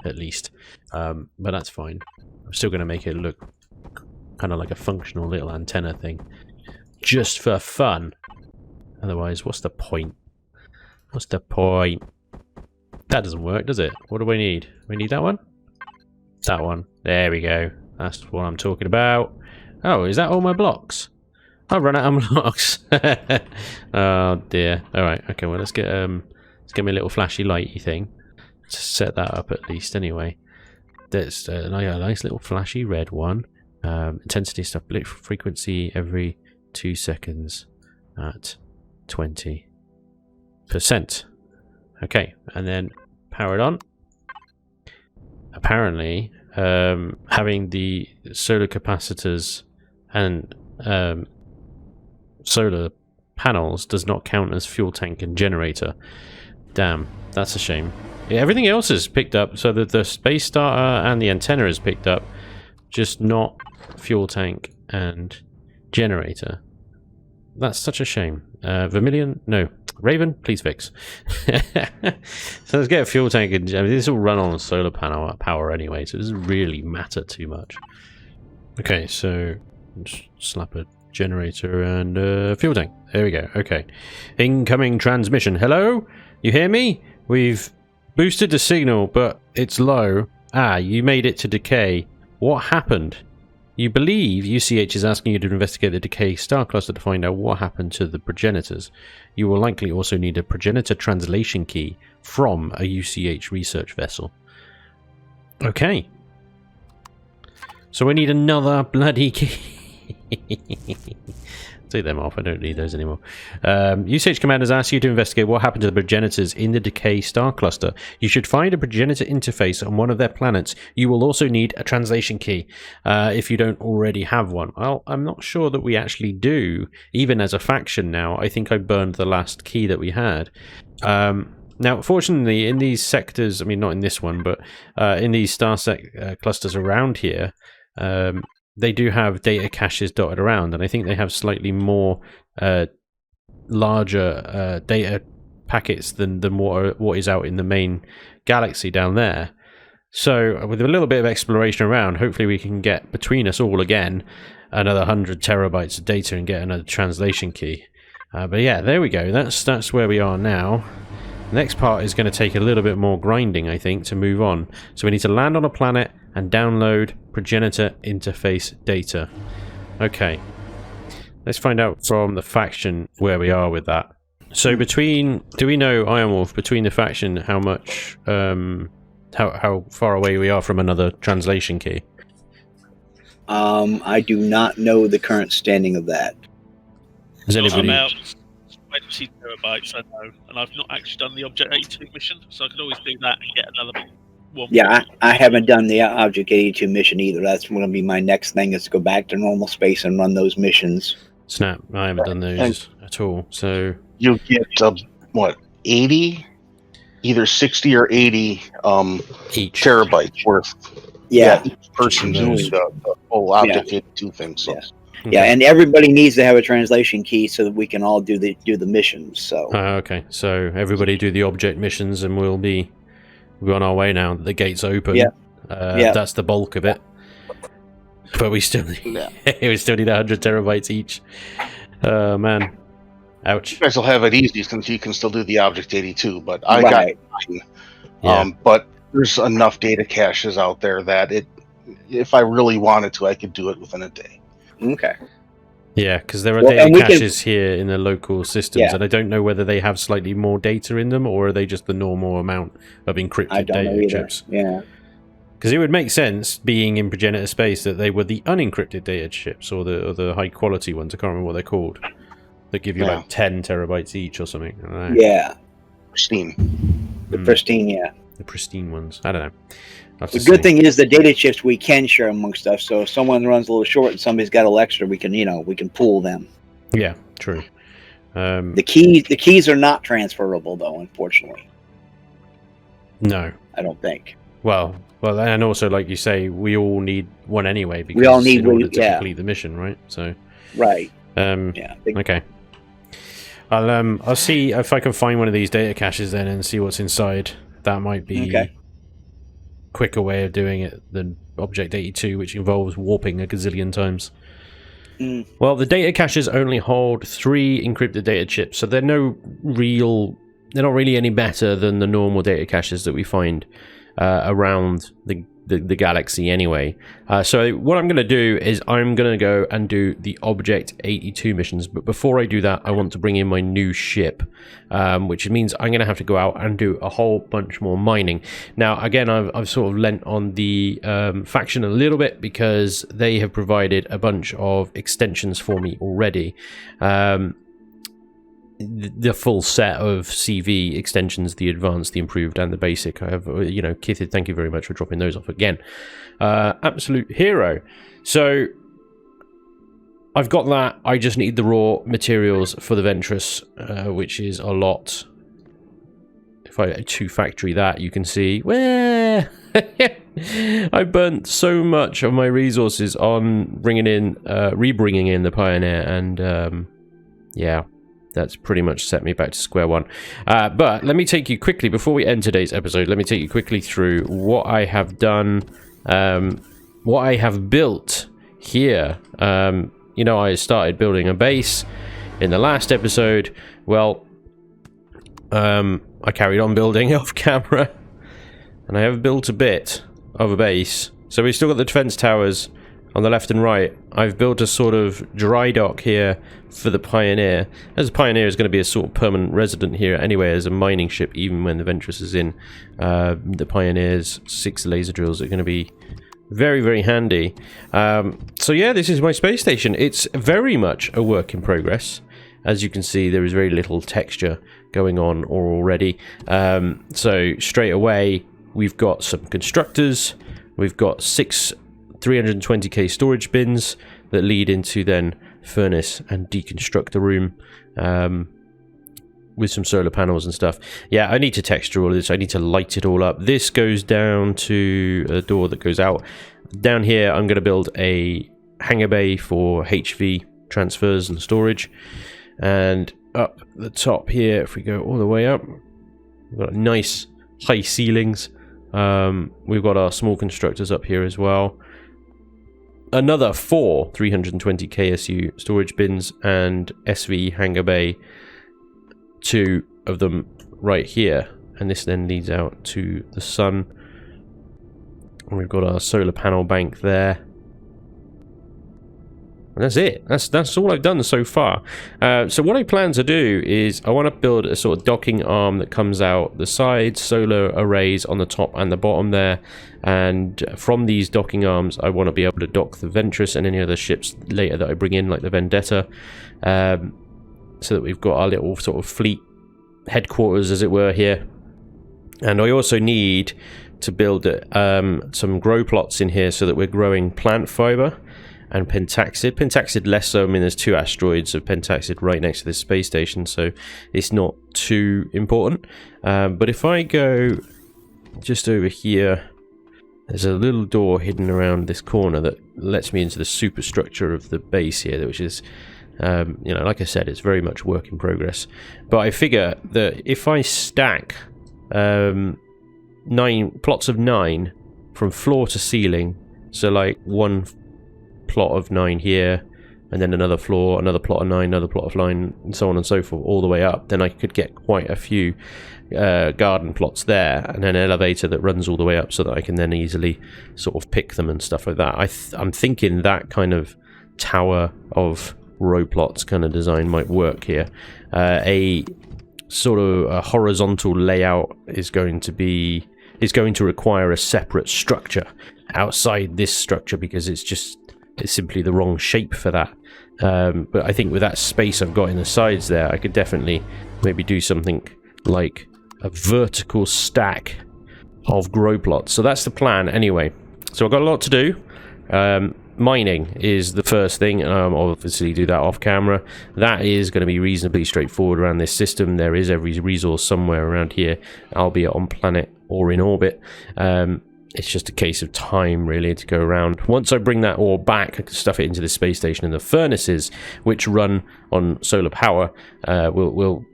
at least. But that's fine. I'm still going to make it look kind of like a functional little antenna thing. Just for fun. Otherwise, what's the point? What's the point? That doesn't work, does it? What do we need? We need that one? That one. There we go. That's what I'm talking about. Oh, is that all my blocks? I've run out of blocks. Oh dear. Alright, okay, well let's get me a little flashy lighty thing. Let's set that up at least anyway. That's a nice little flashy red one. Intensity stuff, blip frequency every 2 seconds at 20%. Okay, and then power it on. Apparently, having the solar capacitors and solar panels does not count as fuel tank and generator. Damn, that's a shame. Yeah, everything else is picked up, so that the space starter and the antenna is picked up, just not fuel tank and generator. That's such a shame. Vermilion? No. Raven, please fix. So let's get a fuel tank. I mean, this will run on solar panel power anyway, so it doesn't really matter too much. Okay, so just slap a generator and fuel tank. There we go. Okay. Incoming transmission. Hello? You hear me? We've boosted the signal, but it's low. Ah, you made it to decay. What happened? You believe UCH is asking you to investigate the decay star cluster to find out what happened to the progenitors. You will likely also need a progenitor translation key from a UCH research vessel. Okay. So we need another bloody key. Take them off, I don't need those anymore. UCH commanders ask you to investigate what happened to the progenitors in the decay star cluster. You should find a progenitor interface on one of their planets. You will also need a translation key if you don't already have one. Well, I'm not sure that we actually do, even as a faction now. I think I burned the last key that we had. Now, fortunately, in these sectors, I mean, not in this one, but in these star clusters around here, they do have data caches dotted around, and I think they have slightly more larger data packets than what is out in the main galaxy down there. So with a little bit of exploration around, hopefully we can get between us all again another 100 terabytes of data and get another translation key. But yeah, there we go. That's where we are now. The next part is going to take a little bit more grinding, I think, to move on. So we need to land on a planet and download progenitor interface data. Okay. Let's find out from the faction where we are with that. So between, do we know, Iron Wolf, between the faction, how much, how far away we are from another translation key? I do not know the current standing of that. Has anybody? About 20 terabytes, I know, and I've not actually done the Object 82 mission, so I could always do that and get another one. Yeah, I haven't done the Object 82 mission either. That's going to be my next thing, is to go back to normal space and run those missions. Snap, I haven't done those at all, so... You get, what, 80? Either 60 or 80 each terabytes worth. Yeah. Each person doing the whole Object 82 thing, so... Yeah. Yeah, and everybody needs to have a translation key so that we can all do the missions. So okay, so everybody do the object missions, and we'll be on our way now. The gate's open. Yeah, that's the bulk of it. But we still need 100 terabytes each. Man, ouch. You guys will have it easy since you can still do the Object 82, but I got mine. Yeah. But there's enough data caches out there that if I really wanted to, I could do it within a day. Okay. Yeah, because there are data caches here in the local systems, and I don't know whether they have slightly more data in them, or are they just the normal amount of encrypted data chips. Yeah. Because it would make sense, being in progenitor space, that they were the unencrypted data chips, or the high quality ones. I can't remember what they're called. That give you like 10 terabytes each or something. I don't know. Yeah. Pristine. The pristine, yeah. The pristine ones. I don't know. The good thing is the data chips we can share amongst us. So if someone runs a little short and somebody's got a little extra, we can pool them. Yeah, true. The keys are not transferable though, unfortunately. No, I don't think. Well, and also, like you say, we all need one anyway because we all need in order to complete the mission, right? So. Right. Yeah. Okay. I'll see if I can find one of these data caches then and see what's inside. That might be quicker way of doing it than Object 82, which involves warping a gazillion times. Well, the data caches only hold 3 encrypted data chips, so they're not really any better than the normal data caches that we find around the galaxy anyway. So what I'm going to do is I'm going to go and do the Object 82 missions, but before I do that, I want to bring in my new ship, which means I'm going to have to go out and do a whole bunch more mining. Now, again, I've sort of lent on the faction a little bit because they have provided a bunch of extensions for me already. The full set of CV extensions, the advanced, the improved, and the basic. I have, Kithid, thank you very much for dropping those off again. Absolute hero. So I've got that. I just need the raw materials for the Ventress, which is a lot. If I to factory that, you can see where I burnt so much of my resources on rebringing in the Pioneer, and yeah. That's pretty much set me back to square one. But let me take you quickly, before we end today's episode, let me take you quickly through what I have done, what I have built here. I started building a base in the last episode. Well, I carried on building off camera, and I have built a bit of a base. So we've still got the defense towers on the left and right. I've built a sort of dry dock here for the Pioneer, as the Pioneer is going to be a sort of permanent resident here anyway as a mining ship, even when the Ventress is in. The Pioneer's 6 laser drills are going to be very, very handy. So yeah, this is my space station. It's very much a work in progress. As you can see, there is very little texture going on already. So straight away, we've got some constructors. We've got 6 320k storage bins that lead into then furnace and deconstructor room with some solar panels and stuff. Yeah, I need to texture all of this. I need to light it all up. This goes down to a door that goes out. Down here, I'm going to build a hangar bay for HV transfers and storage. And up the top here, if we go all the way up, we've got nice high ceilings. We've got our small constructors up here as well. Another 4 320 KSU storage bins and SV hangar bay, 2 of them right here, and this then leads out to the sun. And we've got our solar panel bank there. And that's it. That's all I've done so far. So what I plan to do is I want to build a sort of docking arm that comes out the sides, solar arrays on the top and the bottom there. And from these docking arms, I want to be able to dock the Ventress and any other ships later that I bring in, like the Vendetta, so that we've got our little sort of fleet headquarters, as it were, here. And I also need to build some grow plots in here so that we're growing plant fiber and pentaxid. Pentaxid less so. I mean, there's 2 asteroids of pentaxid right next to this space station, so it's not too important. But if I go just over here, there's a little door hidden around this corner that lets me into the superstructure of the base here, which is, you know, like I said, it's very much work in progress. But I figure that if I stack 9 plots of 9 from floor to ceiling, so like one plot of 9 here, and then another floor, another plot of 9, another plot of 9, and so on and so forth, all the way up, then I could get quite a few garden plots there, and then an elevator that runs all the way up so that I can then easily sort of pick them and stuff like that. I'm thinking that kind of tower of row plots kind of design might work here. A sort of a horizontal layout is going to require a separate structure outside this structure, because it's simply the wrong shape for that. But I think with that space I've got in the sides there, I could definitely maybe do something like a vertical stack of grow plots. So that's the plan anyway. So I've got a lot to do. Mining is the first thing. I'll obviously do that off camera. That is going to be reasonably straightforward around this system. There is every resource somewhere around here, albeit on planet or in orbit. It's just a case of time, really, to go around. Once I bring that ore back, I can stuff it into the space station, and the furnaces, which run on solar power, will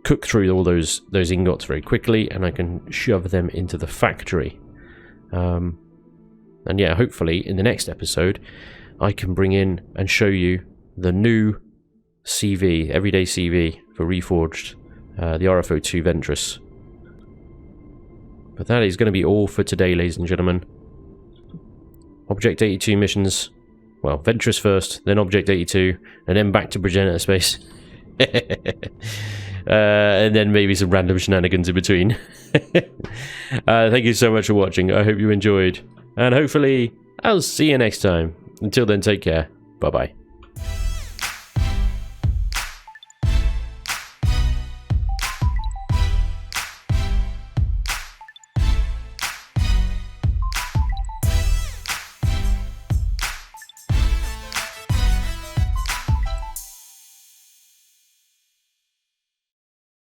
cook through all those ingots very quickly, and I can shove them into the factory. And yeah, hopefully in the next episode, I can bring in and show you the new CV, everyday CV for Reforged, the RFO2 Ventress. But that is going to be all for today, ladies and gentlemen. Object 82 missions. Well, Ventress first, then Object 82, and then back to Progenitor space. And then maybe some random shenanigans in between. Thank you so much for watching. I hope you enjoyed. And hopefully, I'll see you next time. Until then, take care. Bye-bye.